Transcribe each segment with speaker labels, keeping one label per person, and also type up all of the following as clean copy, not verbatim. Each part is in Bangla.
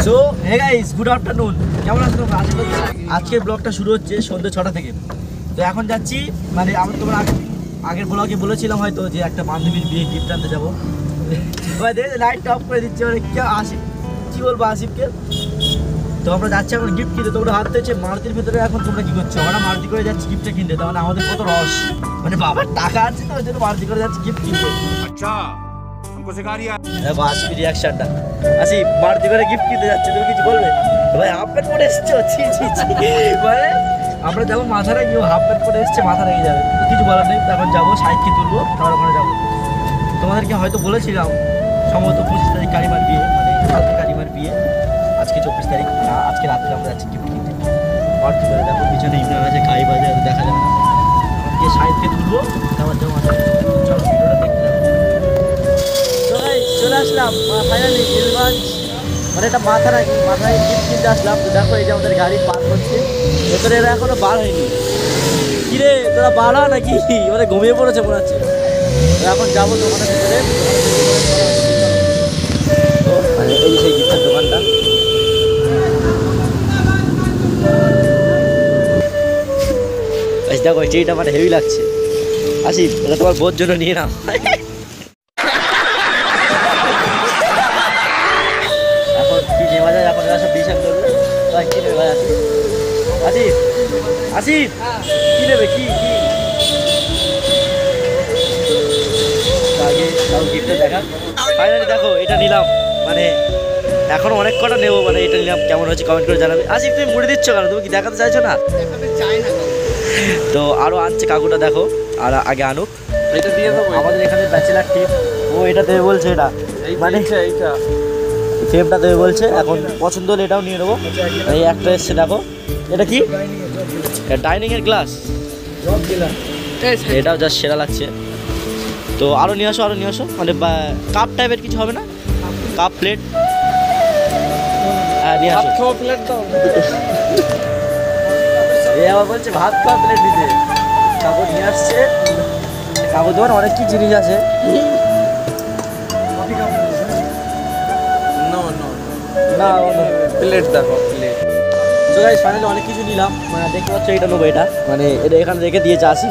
Speaker 1: So hey guys, good afternoon. কেমন আছো তোমরা? আজকের ব্লগটা শুরু হচ্ছে সন্ধ্যে 6টা থেকে। তো এখন যাচ্ছি, মানে আমি তোমার আগের ব্লগে বলেছিলাম হয়তো যে একটা বান্ধবীর বিয়ে গিফট আনতে যাবো। লাইট অফ করে দিচ্ছে, মানে কে আসিফ, কি বলবো আসিফকে। তো আমরা যাচ্ছি এখন গিফট কিনতে। তোমরা হাত হচ্ছে মারুতির ভিতরে। এখন তোমরা কি করছো? আমরা মারুতি করে যাচ্ছি গিফটটা কিনতে। তার মানে আমাদের কত রস, মানে বাবার টাকা আছে তো ওই জন্য মারুতি করে যাচ্ছি গিফট কিনতে। আচ্ছা দেখো আসিফ রিয়াকশনটা। আসিফ মারুতি করে গিফট কিনতে যাচ্ছে, তুমি কিছু বলবে? ভাই হাফ প্যান্ট পরে এসছো, মানে আমরা যাবো মাথা রেখে, হাফ প্যান্ট পরে এসছে মাথা রেখে যাবে, কিছু বলার নেই। এখন যাবো সাইডকে তুলবো, তারপর ওখানে যাবো। তোমাদেরকে হয়তো বলেছিলাম সম্ভবত 25 তারিখ কারিমার বিয়ে, মানে কালকে কারিমার বিয়ে, আজকে 24 তারিখ। আজকে রাত্রে আমরা যাচ্ছি গিফট কিনতে মারুতি করে। দেখো পিছনে ইমরান আছে, গাড়ি বাজে দেখা যাবে না। গিয়ে সাইডকে তুলবো, তারপর যাবো মাথা। চলো ভিডিওটা দেখতে যাবো। চলে আসলাম ফাইনালি গিলগঞ্জ, মানে এটা মাথায় গিফট কিনতে আসলাম। তো দেখো এই যে আমাদের গাড়ি পার্ক করছে ভেতরে, এরা এখনো বার হয়নি। কিরে তোরা বার হয় নাকি? মানে ঘুমিয়ে পড়েছে মনে হচ্ছে। এখন যাবো দোকানের ভিতরে। এই যে সেই গিফটের দোকানটা। দেখো এইটা মানে হেভি লাগছে। আসি এটা তোমার বোর জন্য নিয়ে নাও। এখন কি নেওয়া যায়? এখন সব ডিসাইড করবে কি নেবে ভাই। আসিফ আসিফ কি নেবে? কি কি আগে তাও গিফটটা দেখা। ফাইনালি দেখো এটা নিলাম, মানে এখনো অনেক কটা নেবো। মানে এটা নিলাম, কেমন হচ্ছে কমেন্ট করে জানাবে। আসিফ তুমি মুড়ে দিচ্ছ কেন? তুমি কি দেখাতে চাইছো না? তো আরো আনছে কাকুটা, দেখো আর আগে আনুক। এটা দিয়ে দেবো। আমাদের এখানে ব্যাচেলার টিপ, ও এটা দেবে বলছে। এটা মানে এইটা ফ্রেমটা দেবে বলছে। এখন পছন্দ হলে এটাও নিয়ে নেবো। এই একটা এসছে দেখো, এটা কি ডাইনিং এর গ্লাস, এটাও জাস্ট সেরা লাগছে। তো আরো নিয়ে আসো, আরো নিয়ে আসো। মানে কাপ টাইপের কিছু হবে না? কাপ প্লেট, হ্যাঁ নিয়ে আসো। প্লেট দাও। এ আবার বলছে ভাত খাওয়া প্লেট দিতে। কাপড় নিয়ে আসছে। কাপড় দোকান অনেক কি জিনিস আছে। না প্লেট দেখো, প্লেট। তো গাইস ফাইনালি অনেক কিছু নিলাম, মানে দেখতে পাচ্ছ এটা নেবো। এটা মানে এটা এখানে রেখে দিয়েছে আসি।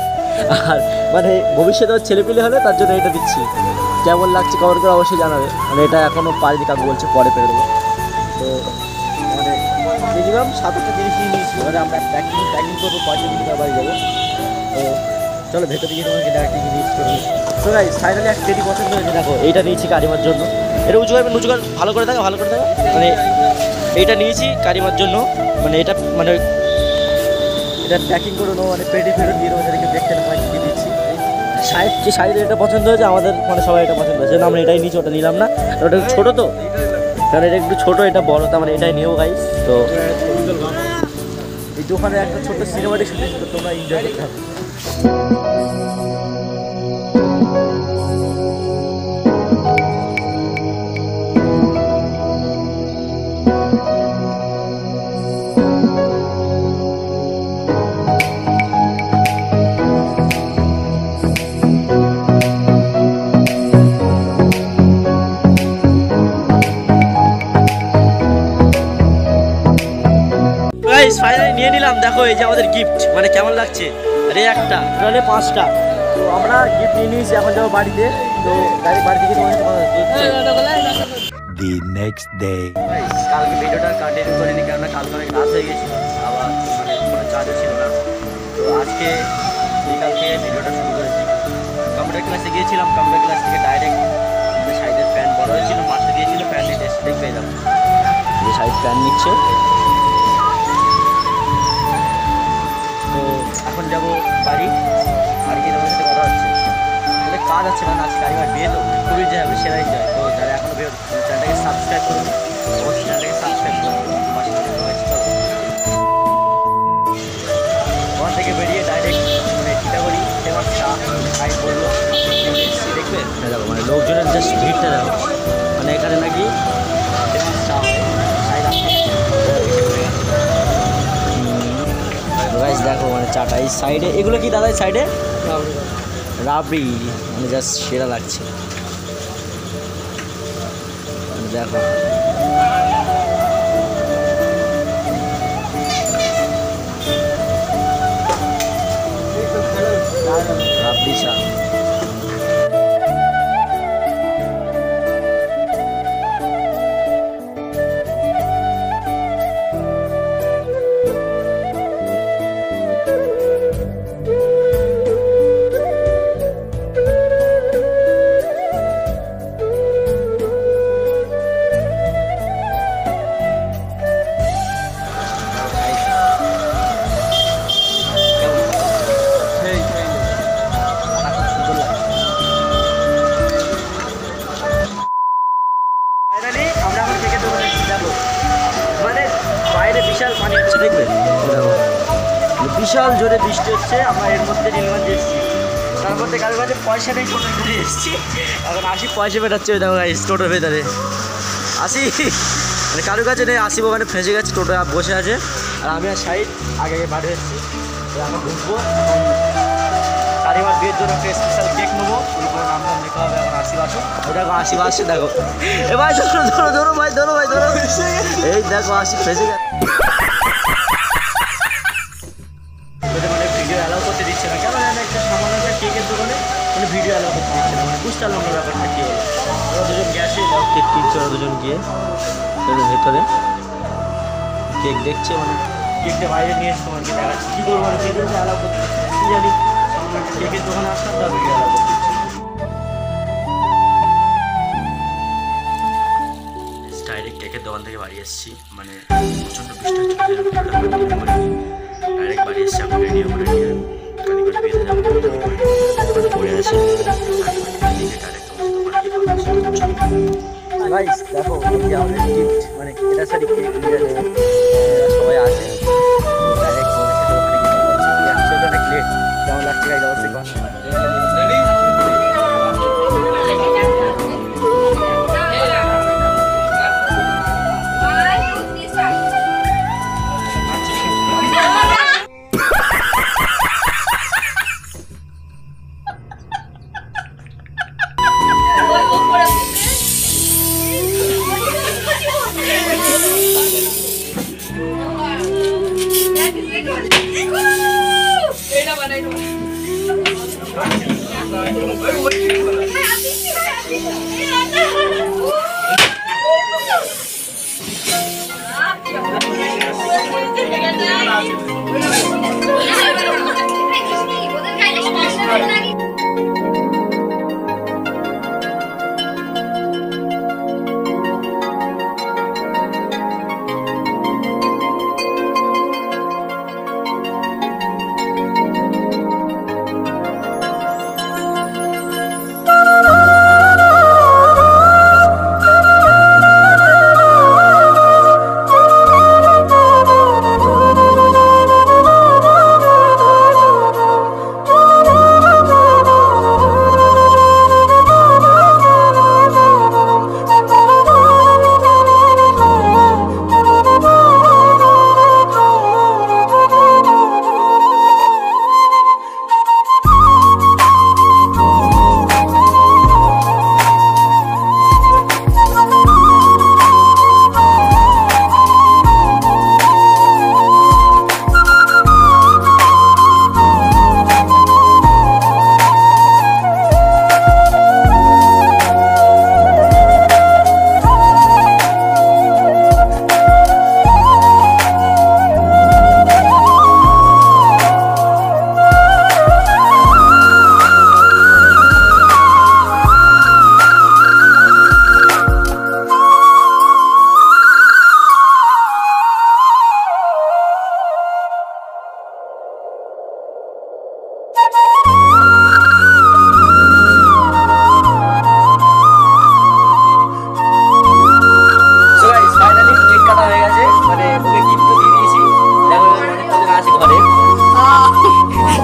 Speaker 1: আর মানে ভবিষ্যতে ছেলেপিলে হলে তার জন্য এটা দিচ্ছি। কেমন লাগছে কমেন্ট করে অবশ্যই জানাবে। মানে এটা এখনও পারিনি, কাকু বলছে পরে পেরে দেবো। তো মানে মিনিমাম 7-8টা জিনিস নিয়ে নিয়েছি। মানে আমরা প্যাকিং করবো, 5 দিন বাড়ি যাবো। তো চলো ভেতরে গিয়ে তোমাকে ডাইরেক্ট জিনিস করবো। তো গাইস ফাইনালি একটা টেডি পছন্দ হয়েছে। দেখো এইটা নিয়েছি কারিমার জন্য। এটা উঁচু করবেন, উঁচু কর, ভালো করে থাকা, ভালো করে থাকা। মানে এইটা নিয়েছি কারিমার জন্য। মানে এটা মানে এটা প্যাকিং করে নেবো, মানে পেটি ফেরত দিয়ে দেবো, যাদেরকে দেখতে না পাই দিয়ে দিচ্ছি। সাইডে এটা পছন্দ হয়েছে আমাদের, মানে সবাই এটা পছন্দ হয়েছে। আমরা এটাই নিয়েছি, ওটা নিলাম না। ওটা ছোটো তো, কারণ এটা একটু ছোটো, এটা বড়, তার মানে এটাই নেবো গাইস। তো এই দোকানে একটা ছোট্ট সিনেমাটিক শুটিং করতে তোমরা এনজয় করতে হবে। ফাইনালি নিয়ে নিলাম। দেখো এই যে আমাদের গিফট, মানে কেমন লাগছে? আরে একটা তাহলে 5টা। তো আমরা গিফট নিয়ে নিয়েছি, এখন যাবো বাড়িতে। তো গাড়ি বাড়ি থেকে দি নেক্সট ডে। কালকে ভিডিওটা কন্টিনিউ করিনি, কেননা কালকে অনেক রাত হয়ে গেছিল, আবার মানে কোনো চার্জও ছিল না। তো আজকে বিকাল থেকে ভিডিওটা শুরু করেছি। কম্পিউটার ক্লাসে গিয়েছিলাম, কম্পিউটার ক্লাস থেকে ডাইরেক্ট মানে সাইডের প্যান্ট বড় হয়েছিল, মাস্টার দিয়েছিল, প্যান্ট নিতে এসে পেয়ে যাবো যে সাইড প্যান্ট নিচ্ছে। তো এখন যাবো বাড়ি গিয়ে তোমার সাথে কথা হচ্ছে। আমাদের কাজ আছে, মানে আজকে কারিমার বিয়ে, তো খুবই যে হবে সেরাই যায়। তো যারা এখনো চ্যানেলটাকে সাবস্ক্রাইব করুন, অবশ্যই চ্যানেলটাকে সাবস্ক্রাইব করুন। ওখান থেকে বেরিয়ে ডাইরেক্ট মানে টিটাগড়ি ফেমাস চা খাই বললো দেখবে। দেখো মানে লোকজনের জাস্ট ভিড়টা দেখো, মানে এখানে নাকি ফেমাস চা হয়। গাইস দেখো মানে চাটা এই সাইডে, এগুলো কি দাদা এই সাইডে রাবড়ি, মানে জাস্ট সেরা লাগছে। দেখো বিশাল পানি হচ্ছে দেখবেন, বিশাল জোরে বৃষ্টি হচ্ছে। আমরা এর মধ্যে নীলগঞ্জে এসেছি, তার মধ্যে কারোর কাছে পয়সা নেই, টোটো করে এসেছি। এখন আসি পয়সা পেটাচ্ছে ওই দেখো টোটোর ভেতরে আসি, মানে কারোর কাছে নেই। আসি ওখানে ফেঁসে গেছে, টোটো বসে আছে, আর আমি আর সাইড আগে বাড়ি এসেছি। এখন ঢুকবো, কারিমার বিয়ের জন্য একটা স্পেশাল কেক নেবো, পুরো নাম নাম লেখা হবে। এখন আসি আসো, ওই দেখো আসি আসছে দেখো, এ ভাই ধরো ধরো ধরো ভাই ধরো ভাই ধরো, এই দেখো আসি ফেঁসে গেছে। মানে ভিডিও অ্যালাউ করতে দিচ্ছে না কেন জানি, একটা সামান্য একটা কেকের দোকানে মানে ভিডিও অ্যালাউ করতে দিচ্ছে না, মানে বুঝতে পারলাম না ব্যাপারটা কী হলো। ওরা দুজন গ্যাসে কেক কিনছে, ওরা দুজন গিয়ে ভেতরে কেক দেখছে, মানে কেকটা বাইরে নিয়ে এসে তোমাকে দেখাচ্ছি কী করবো, মানে ভিডিও অ্যালাউ করতে কী জানি, সামান্য একটা কেকের দোকানে আসলাম তার ভিডিও অ্যালাউ করতে দিচ্ছে। ডাইরেক্ট কেকের দোকান থেকে বাড়ি এসেছি, মানে প্রচণ্ড বৃষ্টি হচ্ছে, ডাইরেক্ট বাড়ি এসেছি। এখন রেডিও করে নিয়ে কারিগর বিয়েতে যাবো, পড়ে আছে গাইস। দেখো আমাদের গিফট, মানে এটা সারি কেক সবাই আছে, ডাইরেক্ট অনেক লেট, কেমন লাগছে গাইস অবশ্যই কমেন্ট।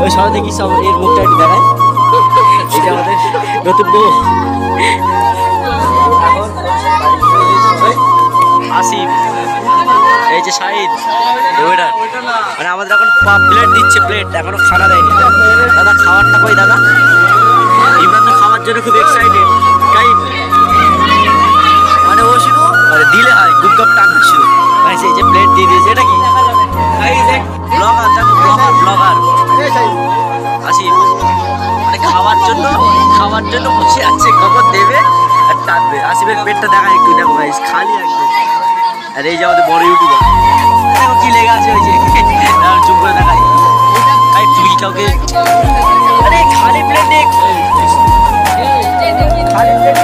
Speaker 1: ওই সবাই দেখি সব এর মুখটা একটু দেখায়, এটা আমাদের নতুন বউ। এখন আসিফ, এই যে শাহিদ, ওইটা মানে আমাদের এখন প্লেট দিচ্ছে, প্লেট এখনো খানা দেয়নি। দাদা খাবারটা কই দাদা? ইমরান তো খাওয়ার জন্য খুব এক্সাইটেড, তাই মানে ও শুধু মানে দিলে হয় গুপগাপ টানবে শুধু। এই যে প্লেট দিয়ে দিয়েছে, এটা কি ব্লগার? দেখো ব্লগার আসিফ মানে খাওয়ার জন্য বসে আছে, খবর দেবে আর টানবে। আসিফের পেটটা দেখা একটু, দেখো গাইস খালি একদম। আর এই যে আমাদের বড় ইউটিউবার, দেখো কি লেগে আছে ওই যে, চুপ করে দেখাই। ভাই তুই কাউকে আরে খালি প্লেট দেখ, খালি প্লেট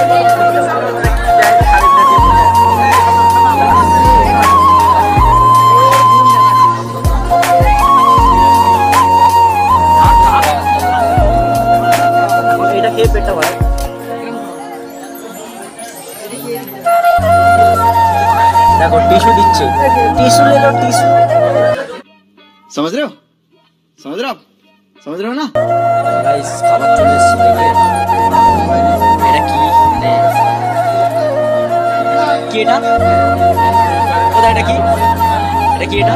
Speaker 1: পেটটা ভরে। দেখো টিস্যু দিচ্ছে, টিস্যু লেলো টিস্যু।
Speaker 2: समझ रहे हो समझ रहे हो आप समझ रहे हो ना
Speaker 1: গাইস খাবার চলে এসেছে দেখে। এটা কি মানে কি এটা কোথায় এটা কি এটা কি এটা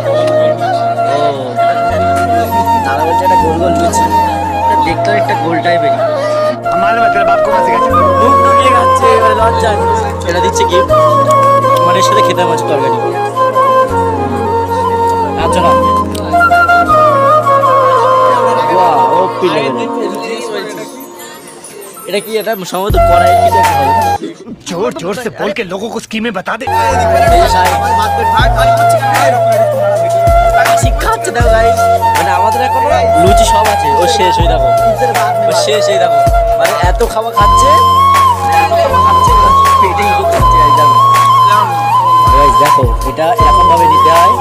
Speaker 1: ও তারা বলছে এটা গোল গোল লুচি এটা দেখতে একটা গোল টাইপেরই
Speaker 2: हमारे मतलब आपको मत सिखा
Speaker 1: মুখ ঢুকিয়ে খাচ্ছে এবার লজ্জা এটা দিচ্ছে কি মানে এর সাথে খেতে মাছ তরকারি আচ্ছা না ও পিলে এটা কি এটা সম্ভবত কড়াই কি দেখতে হবে
Speaker 2: जोर जोर से बोल के लोगों को स्कीमें बता दे
Speaker 1: শিক্ষা হচ্ছে দেখো গাইস মানে আমাদের এখন লুচি সব আছে ও শেষ হয়ে দেখো ও শেষ হয়ে দেখো মানে এত খাবার খাচ্ছে পেটে ইগো করছে গাইস দেখো এটা এরকম ভাবে নিতে হয়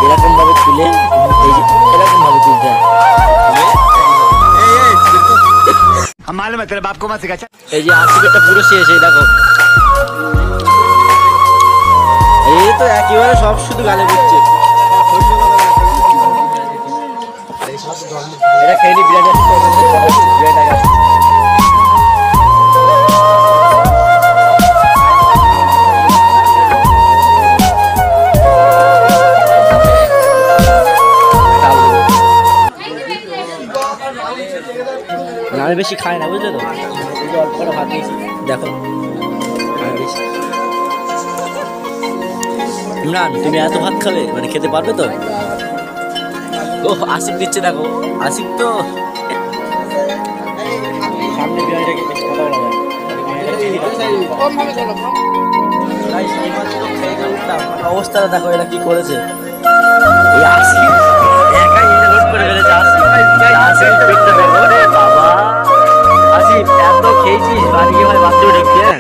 Speaker 1: এরকম ভাবে তুলে এই যে এরকম ভাবে তুলতে হয়
Speaker 2: हमारे मतलब आपको मत सिखा
Speaker 1: এই যে আর্টিকেটটা পুরো শেষ এই দেখো এই তো একেবারে সব শুধু গালে দিচ্ছে এটা খেয়ে নি বিরিয়ানি আমি বেশি খাই না বুঝলে তো এই যে অল্প করে ভাত দিয়েছি দেখো আমি বেশি ইমরান তুমি এত ভাত খাবে মানে খেতে পারবে তো ও আসিফ দিচ্ছে দেখো আসিফ তো সামনে বিরিয়ানিটাকে বেশি কথা বলা যায় অবস্থাটা দেখো এরা কি করেছে এই আসিফ একাই লোড করে ফেলেছে আসিফ পেটটা দেখো রে বাবা আসিফ এত খেয়েছিস বাড়ি গিয়ে ভাই বাথরুমে ঢুকবি হ্যাঁ